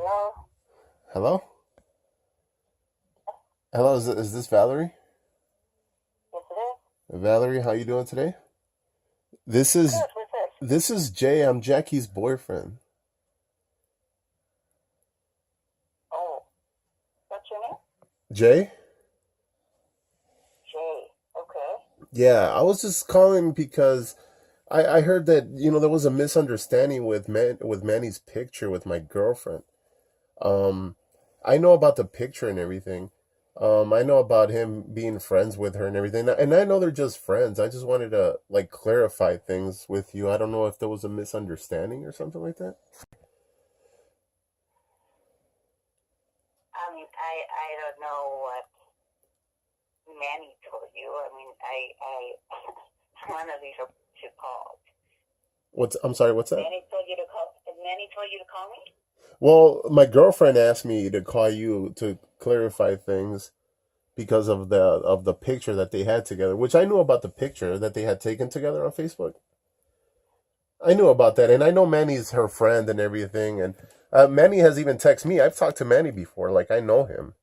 Hello? Hello? Hello, is this Valerie? Yes, it is. Valerie, how you doing today? This is Good, who's this? this is Jay. I'm Jackie's boyfriend. Oh, what's your name? Jay? Jay. Okay. Yeah, I was just calling because I heard that, there was a misunderstanding with Manny's picture with my girlfriend. Um I know about the picture and everything. I know about him being friends with her and everything. And I know they're just friends. I just wanted to like clarify things with you. I don't know if there was a misunderstanding or something like that. I don't know what Manny told you. One of these you called. I'm sorry, what's that? Manny told you to call. Manny told you to call me? Well, my girlfriend asked me to call you to clarify things because of the picture that they had together, which I knew about the picture that they had taken together on Facebook. I knew about that, and I know Manny's her friend and everything, and Manny has even texted me. I've talked to Manny before, like I know him,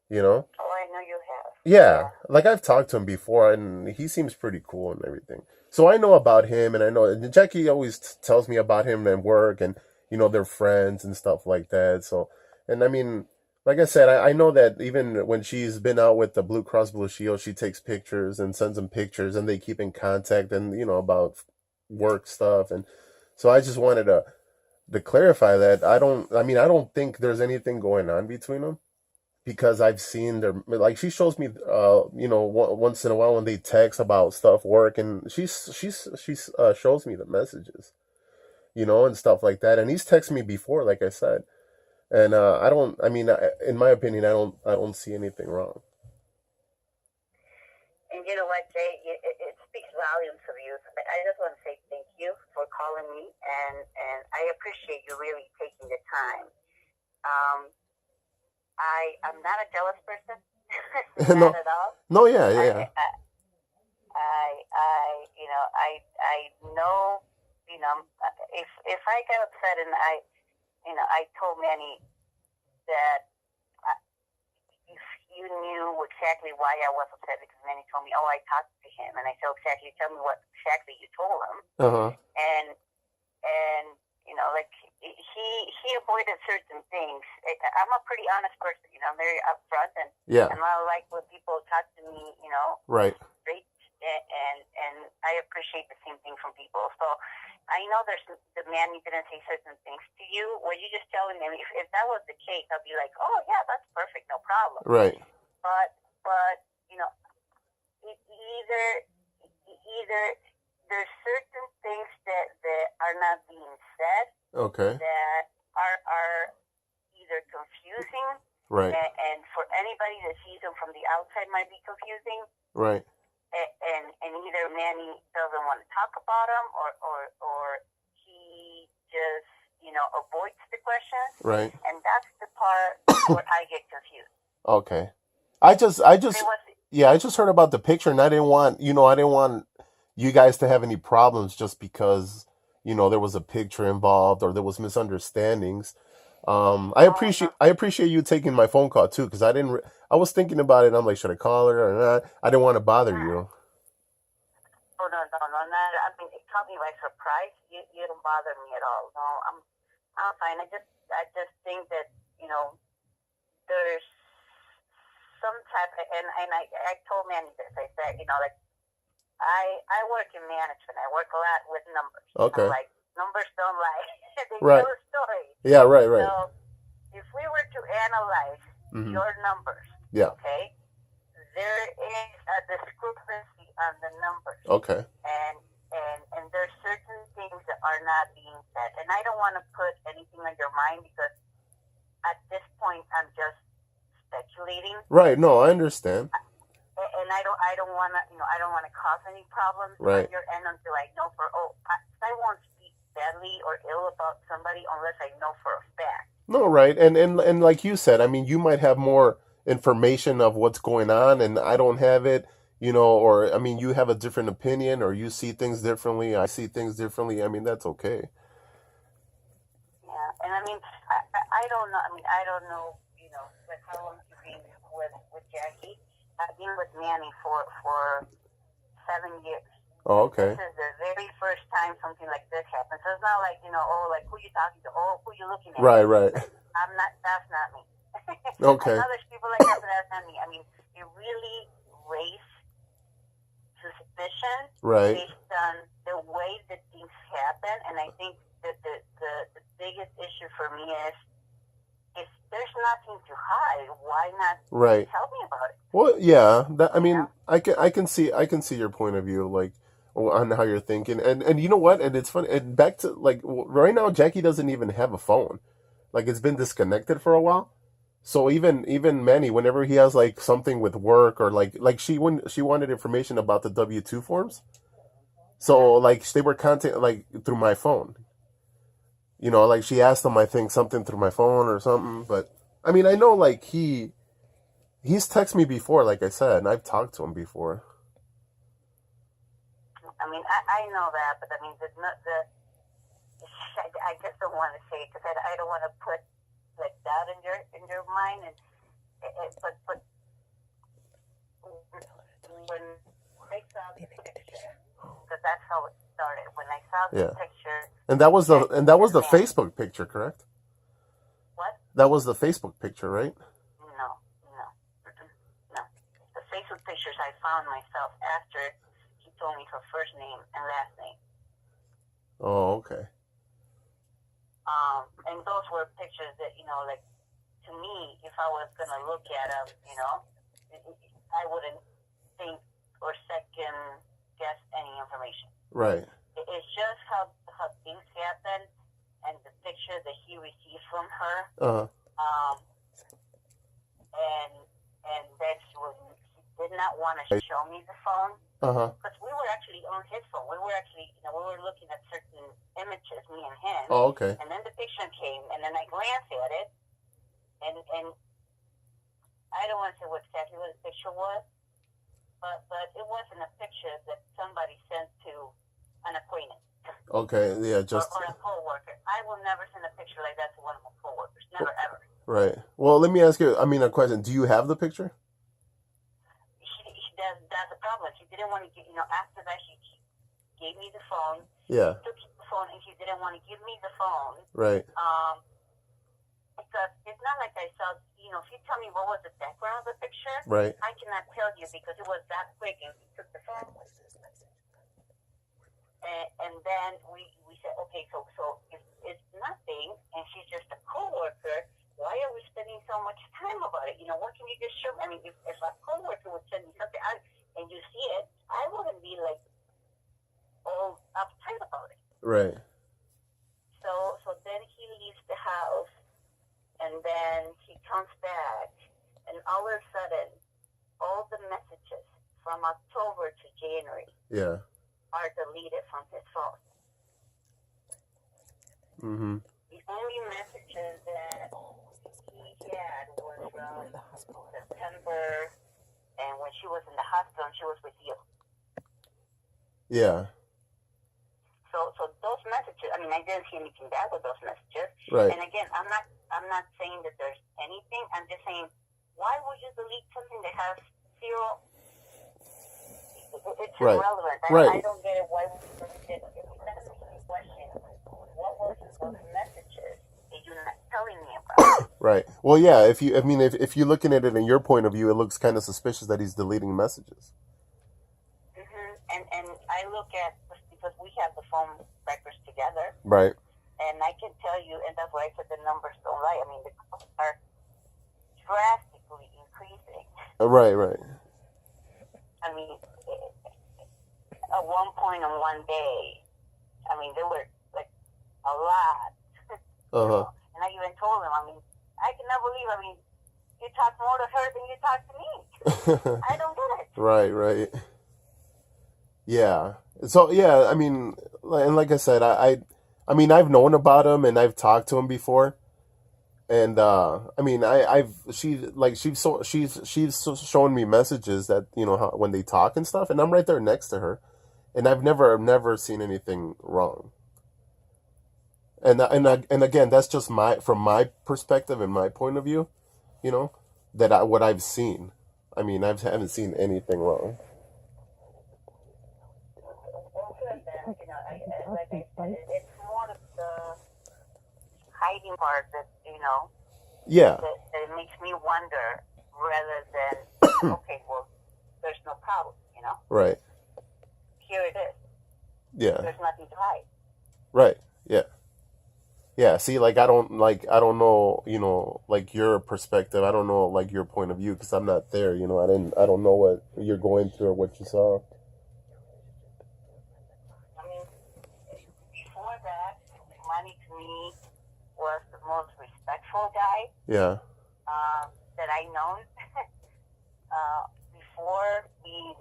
you know. Oh, I know you have. Yeah, Yeah. like I've talked to him before, and he seems pretty cool and everything. So I know about him, and I know and Jackie always tells me about him and work, and they're friends and stuff like that. So, and I mean, like I said, I know that even when she's been out with the Blue Cross Blue Shield, she takes pictures and sends them pictures, and they keep in contact, and about work stuff, and so I just wanted to clarify that I don't think there's anything going on between them because I've seen their like she shows me once in a while when they text about stuff work and she's shows me the messages and stuff like that and he's texted me before like I said and I don't I mean in my opinion I don't see anything wrong. And you know what, Jay? It speaks volumes of you. I just want to say thank you for calling me, and I appreciate you really taking the time. Um, I'm not a jealous person, not No, at all. no, yeah, yeah, I, yeah. I, I know, if I get upset and I told Manny that if you knew exactly why I was upset because Manny told me, oh, I talked to him, and I said, exactly, tell me what exactly you told him, Uh-huh. and and like he avoided certain things. I'm a pretty honest person, I'm very upfront, Yeah, and I like when people talk to me, right. straight, and I appreciate the same thing from people. So I know there's the man you didn't say certain things to you. Were you just telling him if that was the case, I'll be like, oh yeah, that's perfect, no problem. Right. But either there's certain things that are not being said Okay. that are either confusing, Right. and for anybody that sees them from the outside might be confusing, Right. and either Manny doesn't want to talk about them, or he just avoids the question, Right. and that's the part where I get confused. Okay. I just There was yeah, I just heard about the picture and I didn't want you guys to have any problems just because, there was a picture involved or there was misunderstandings. I no, no, appreciate I appreciate you taking my phone call too because I was thinking about it and I'm like, should I call her or not? I didn't want to bother you. oh no, not. I mean, it caught me by surprise. You don't bother me at all. No, I'm fine. I just think that there's some type, and I told Manny this. I said, like I work in management. I work a lot with numbers. I'm Okay. like, numbers don't lie. They Right. tell a story. Yeah, right, right. So if we were to analyze Hmm. your numbers, Yeah. okay, there is a discrepancy on the numbers, Okay. and there's certain things that are not being said. And I don't want to put anything on your mind because at this point I'm just speculating, Right. No, I understand. and I don't want to I don't want to cause any problems on Right. your end until I know I won't speak badly or ill about somebody unless I know for a fact. No, right. And like you said, I mean, you might have more information of what's going on and I don't have it, or I mean, you have a different opinion or you see things differently, I see things differently. I mean, that's okay. Yeah, and I mean, I don't know. I mean, I don't know. Like how long you've been with Jackie. I've been with Manny for 7 years. Oh, okay. This is the very first time something like this happens. So it's not like, oh, like who you talking to, oh, who you looking at. Right. That's not me. Okay. I know there's people like that, but that's not me. I mean, you really raise suspicion based on the way that things happen, and I think that the biggest issue for me is if there's nothing to hide, why not tell me about it? Well, yeah, I mean, I can see your point of view, like on how you're thinking, and you know what, and it's funny, and back to like right now, Jackie doesn't even have a phone, like it's been disconnected for a while. So even Manny, whenever he has like something with work or like she wanted information about the W-2 forms, so like they were contacting like through my phone. Like she asked him, I think something through my phone or something. But I mean, I know like he's texted me before, like I said, and I've talked to him before. I mean, I know that, but I mean, I just don't want to say it because I don't want to put like doubt in your mind, but when I saw the picture, because that's how it started. When I saw the picture, and that was the Facebook picture, correct? What? That was the Facebook picture, right? No. The Facebook pictures I found myself after he told me her first name and last name. Oh, okay. And those were pictures that, like, to me, if I was going to look at them, I wouldn't think or second guess any information. Right. It's just how things happen and the picture that he received from her. And that he did not want to show me the phone. Because we were actually on his phone. We were actually, we were looking at certain images, me and him. Oh, okay. And then the picture came, and then I glanced at it, and I don't want to say exactly what the picture was, but it wasn't a picture that somebody sent to an acquaintance. Okay, yeah, just... Or a co-worker. I will never send a picture like that to one of my co-workers. Never, ever. Right. Well, let me ask you, a question. Do you have the picture? That's the problem. He didn't want to give, after that, he gave me the phone. Yeah. He took the phone, and he didn't want to give me the phone. Right. Because it's not like I saw, if you tell me what was the background of the picture, right, I cannot tell you because it was that quick, and he took the phone. And then we said, okay, so if it's nothing, and she's just a co-worker, why are we spending so much time about it? What can you just show me? I mean, if a co-worker would send me something and you see it, I wouldn't be like all uptight about it. Right. So then he leaves the house, and then he comes back, and all of a sudden, all the messages from October to January are deleted from his phone. Mm-hmm. The only messages that he had was from September, and when she was in the hospital, and she was with you. Yeah. So those messages, I mean, I didn't see anything bad with those messages. Right. And again, I'm not saying that there's anything. I'm just saying, why would you delete something that has zero? It's irrelevant. I don't get it. Why would you delete it? If you ask me the question, what was those messages that you're not telling me about? Right. Well, yeah. If you're looking at it in your point of view, it looks kind of suspicious that he's deleting messages. Mm-hmm. And I look at, because we have the phone records together. Right. And I can tell you, and that's why I said the numbers don't lie. I mean, the calls are drastically increasing. Right. I mean, at one point on one day, I mean, there were like a lot. And I even told him, I mean, I cannot believe, I mean, you talk more to her than you talk to me. I don't get it. Right. Yeah. So, yeah, I mean, and like I said, I mean, I've known about him and I've talked to him before. And, I mean, she's shown me messages that, when they talk and stuff, and I'm right there next to her. And I've never seen anything wrong. And again, that's just my from my perspective and my point of view, you know, what I've seen. I mean, haven't seen anything wrong. Well, good then. Like I said, it's more of the hiding part that Yeah, that makes me wonder rather than okay, well, there's no problem. right. Here it is. Yeah, There's nothing to hide. right. Yeah. Yeah, see, like I don't know, like your perspective. I don't know like your point of view because I'm not there. I don't know what you're going through or what you saw. I mean, before that, Money to me was the most respectful guy Yeah, that I known. Before being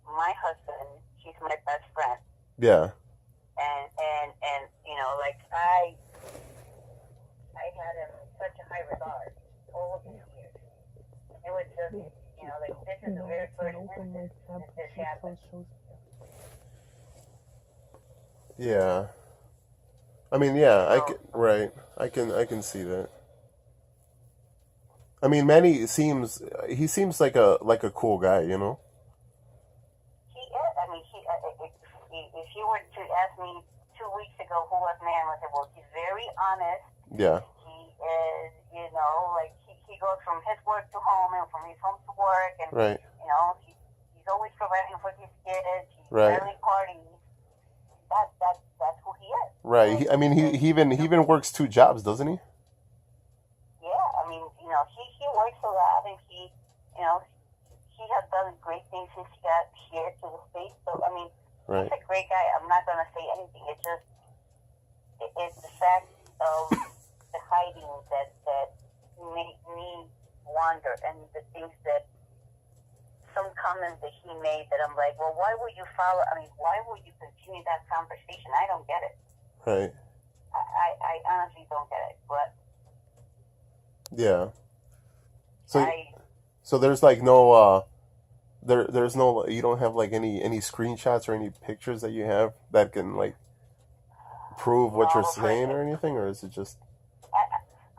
my husband, he's my best friend, yeah, and like I had him in such a high regard all these years. It was just like this is the very first instance that this happened. yeah. I mean, yeah, I can, So right. I can see that. I mean, Manny seems he seems like a cool guy, you know. he is. I mean, if you were to ask me 2 weeks ago who was man, I said, well, he's very honest. Yeah, He is, like he goes from his work to home and from his home to work, and right, he's always providing for his kids. He's right, rarely parties. That's who he is. right. I mean, he even works two jobs, doesn't he? Yeah, I mean, he works a lot, and he has done great things since he got here to the States. So, I mean, Right, he's a great guy. I'm not going to say anything. It's the fact of the hiding that made me wonder, and the things that some comments that he made that I'm like, well, why would you follow? I mean, why would you continue that conversation? I don't get it. right. I honestly don't get it. But Yeah. So I so there's like no there's no you don't have like any screenshots or any pictures that you have that can like prove what you're no, saying or anything, or is it just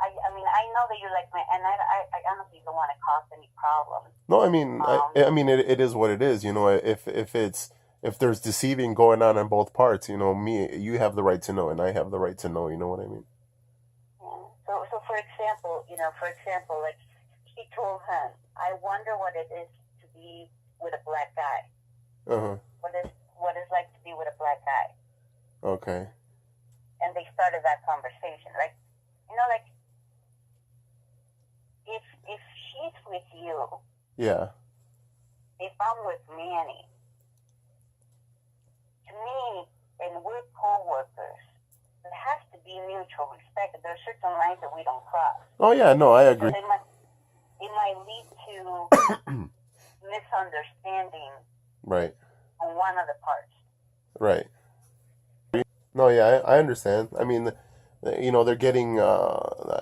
I mean, I know that you're like me, and I honestly don't want to cause any problems. no? I mean, I mean it is what it is. If there's deceiving going on both parts, you have the right to know, and I have the right to know. You know what I mean? So for example, like he told him, I wonder what it is to be with a black guy. Uh huh. What it's like to be with a black guy. Okay. And they started that conversation. Like, like if she's with you, Yeah. if I'm with Manny, to me, and we're co-workers, there has to be mutual respect. There are certain lines that we don't cross. Oh yeah. No, I agree. It might lead to misunderstanding Right. on one of the parts. Right. No, yeah, I understand. I mean, they're getting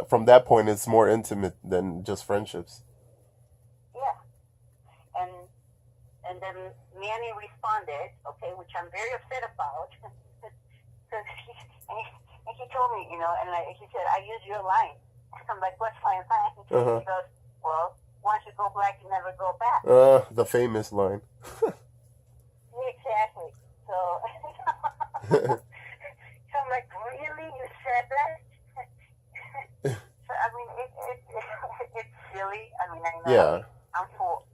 from that point, it's more intimate than just friendships. Yeah. And then Manny responded, okay, which I'm very upset about. And he told me, and he said, I use your line. I'm like, what's my line? Uh-huh. He goes, well, once you go black, you never go back. The famous line. Exactly. So, so I'm like, really? You said that? So, I mean, it's silly. I mean, I know Yeah. I'm full.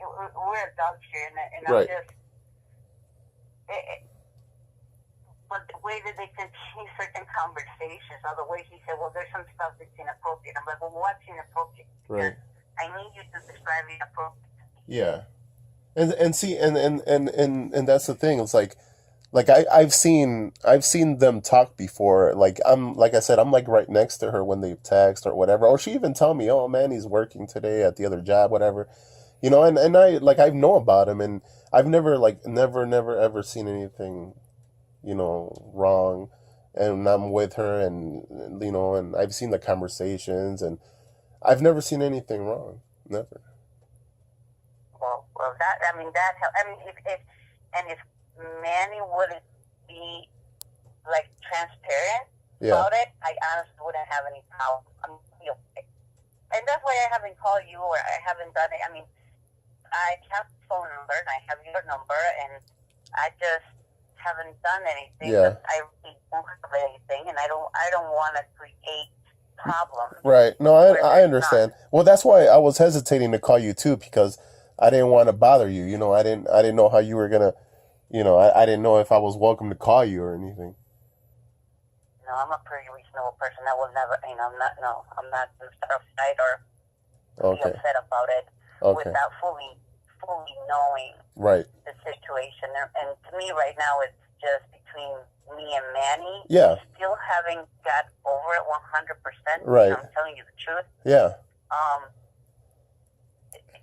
We're adults here, and I'm Right. just. But the way that they continue certain conversations, or the way he said, well, there's some stuff that's inappropriate. I'm like, well, what's inappropriate? Right. I need you to describe inappropriate. Yeah. And see and that's the thing. It's like I've seen them talk before. Like I said, I'm like right next to her when they text or whatever. Or she even tell me, "Oh man, he's working today at the other job, whatever." And I know about him, and I've never ever seen anything, wrong. And I'm with her, and I've seen the conversations, and I've never seen anything wrong. Never. Well, that helps. I mean, if Manny wouldn't be like transparent, Yeah. about it, I honestly wouldn't have any problem. And that's why I haven't called you or I haven't done it. I mean, I have the phone number and I have your number, and I just haven't done anything Yeah. because I really don't have anything, and I don't want to create problems. Right. No, where I there's understand. none. Well, that's why I was hesitating to call you too, because I didn't want to bother you. I didn't know how you were gonna. I didn't know if I was welcome to call you or anything. No, I'm a pretty reasonable person. I will never, I'm not. No, I'm not going to start a fight or be Okay. upset about it Okay. without fully knowing Right. the situation. And to me, right now, it's just between me and Manny. Yeah. Still haven't got over it 100%. Right. I'm telling you the truth. Yeah.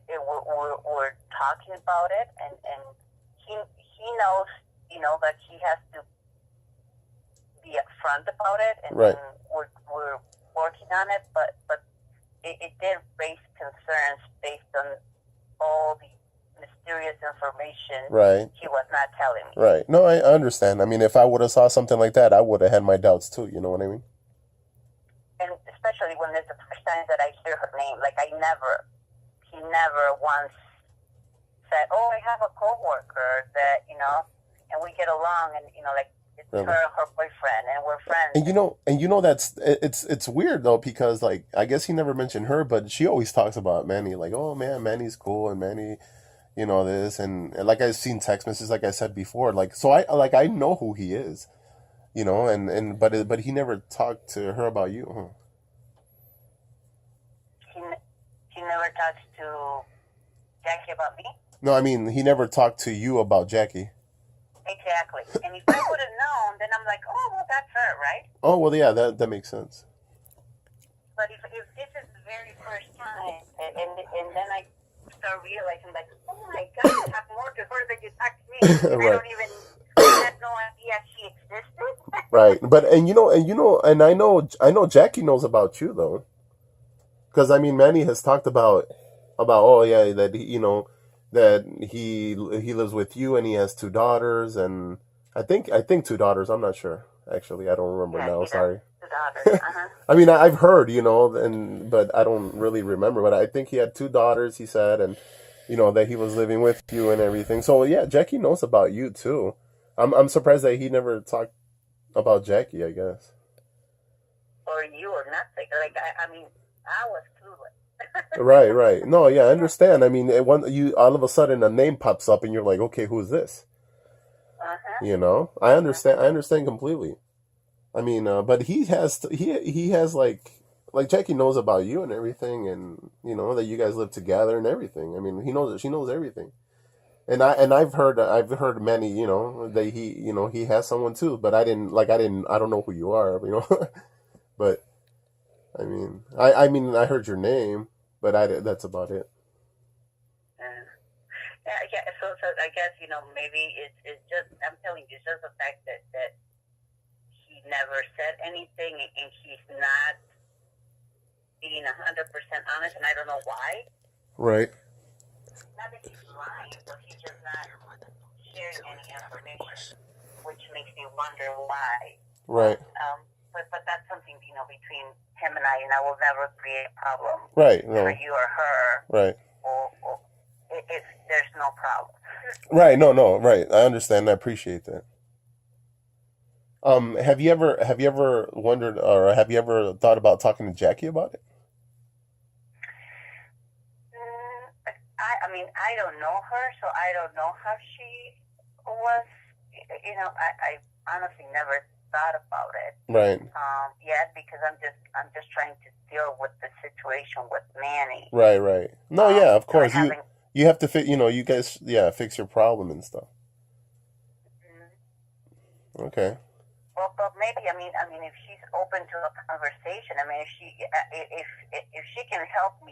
We're talking about it, and he knows, that he has to be upfront about it, and, Right. and we're working on it. But it did raise concerns based on all the mysterious information Right. he was not telling me. Right. No, I understand. I mean, if I would have saw something like that, I would have had my doubts too. You know what I mean? And especially when it's the first time that I hear her name. Like he never once said, "Oh, I have a coworker that and we get along, and like it's Really? her and her boyfriend, and we're friends." And that's it's weird though, because like I guess he never mentioned her, but she always talks about Manny, like, oh man, Manny's cool, and Manny, this, and like I've seen text messages, like I said before, like, so I know who he is, but he never talked to her about you, huh? He never talks to Jackie about me. No, I mean, he never talked to you about Jackie. Exactly. And if I would have known, then I'm like, oh, well, that's her, right? Oh, well, yeah, that makes sense. But if this is the very first time, and then I start realizing, like, oh my God, you talk more to her than you talk to me. Right. I had no idea she existed. Right. But and I know Jackie knows about you though. Because I mean, Manny has talked about oh yeah, that that he lives with you and he has 2 daughters, and I think 2 daughters. I'm not sure actually. I don't remember now. Sorry. 2 daughters. Uh-huh. I mean, I've heard, but I don't really remember. But I think he had 2 daughters. He said, and that he was living with you and everything. So yeah, Jackie knows about you too. I'm surprised that he never talked about Jackie, I guess. Or you or nothing. Like I mean, I was clueless. Right. No, yeah, I understand. I mean, you all of a sudden a name pops up and you're like, okay, who's this? Uh-huh. I understand. I understand completely. I mean, but he has like Jackie knows about you and everything, and that you guys live together and everything. I mean, she knows everything. And I've heard many, that he has someone too, but I don't know who you are, but I mean, I heard your name, but that's about it. Yeah. So I guess maybe it's just, I'm telling you, it's just the fact that he never said anything, and he's not being 100% honest, and I don't know why. Right. Not that he's lying, but he's just not sharing any information, which makes me wonder why. Right. But that's something between him and I will never create a problem. Right. No. For you or her. Right. Or if there's no problem. Right. No. Right. I understand. I appreciate that. Have you ever wondered, or have you ever thought about talking to Jackie about it? I mean, I don't know her, so I don't know how she was. I honestly never thought about it. Right. Yet, because I'm just trying to deal with the situation with Manny. Right. No, yeah, of course. So you have to fix. You guys, yeah, fix your problem and stuff. Mm-hmm. Okay. Well, but maybe I mean, if she's open to a conversation, I mean, if she can help me